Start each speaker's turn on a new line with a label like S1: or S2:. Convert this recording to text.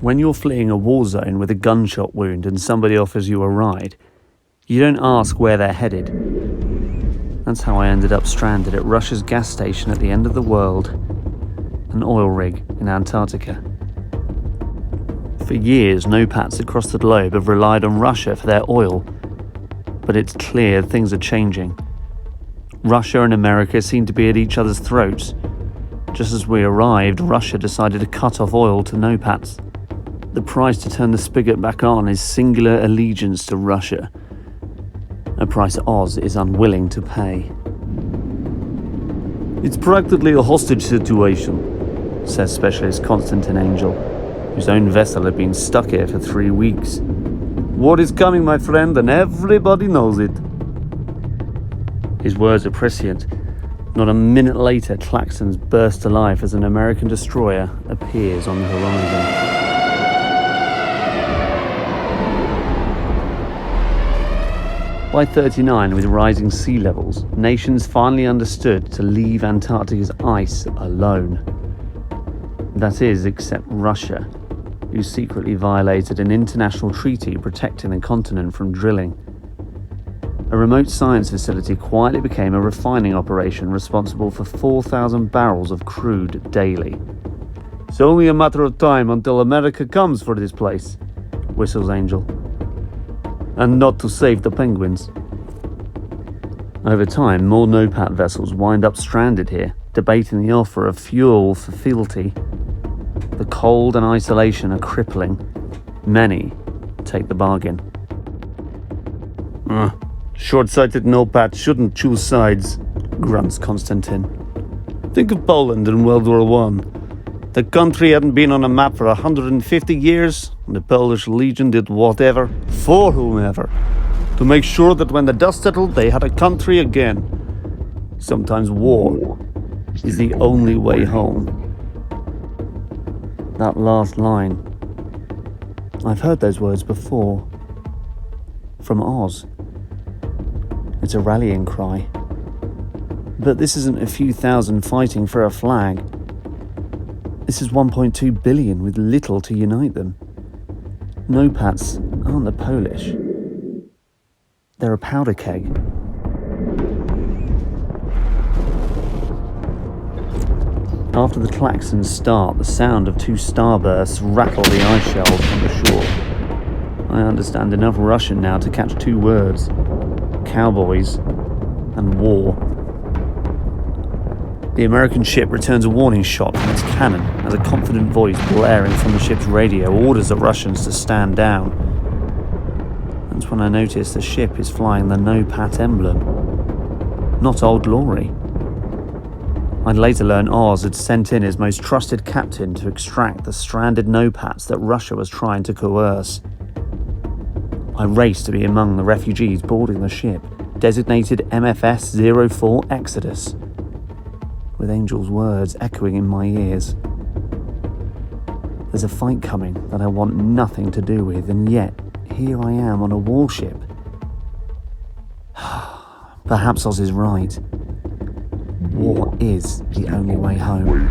S1: When you're fleeing a war zone with a gunshot wound and somebody offers you a ride, you don't ask where they're headed. That's how I ended up stranded at Russia's gas station at the end of the world, an oil rig in Antarctica. For years, NOPATs across the globe have relied on Russia for their oil, but it's clear things are changing. Russia and America seem to be at each other's throats. Just as we arrived, Russia decided to cut off oil to NOPATs. The price to turn the spigot back on is singular allegiance to Russia, a price Oz is unwilling to pay. It's practically a hostage situation, says specialist Konstantin Angel, whose own vessel had been stuck here for 3 weeks. War is coming, my friend, and everybody knows it. His words are prescient. Not a minute later, claxons burst to life as an American destroyer appears on the horizon. By 1939, with rising sea levels, nations finally understood to leave Antarctica's ice alone. That is, except Russia, who secretly violated an international treaty protecting the continent from drilling. A remote science facility quietly became a refining operation responsible for 4,000 barrels of crude daily. It's only a matter of time until America comes for this place, whistles Angel. And not to save the penguins. Over time, more NOPAT vessels wind up stranded here, debating the offer of fuel for fealty. The cold and isolation are crippling. Many take the bargain. Short-sighted NOPAT shouldn't choose sides, grunts Konstantin. Think of Poland in World War I. The country hadn't been on a map for 150 years, and the Polish Legion did whatever, for whomever, to make sure that when the dust settled, they had a country again. Sometimes war is the only way home. That last line. I've heard those words before. From Oz. It's a rallying cry. But this isn't a few thousand fighting for a flag. This is 1.2 billion with little to unite them. NOPATs aren't the Polish. They're a powder keg. After the klaxons start, the sound of 2 starbursts rattle the ice shelves from the shore. I understand enough Russian now to catch 2 words: cowboys and war. The American ship returns a warning shot from its cannon as a confident voice blaring from the ship's radio orders the Russians to stand down. That's when I notice the ship is flying the NOPAT emblem, not Old Glory. I'd later learn Oz had sent in his most trusted captain to extract the stranded NOPATs that Russia was trying to coerce. I raced to be among the refugees boarding the ship, designated MFS 04 Exodus, with Angel's words echoing in my ears. There's a fight coming that I want nothing to do with, and yet here I am on a warship. Perhaps Oz is right. War is the only way home.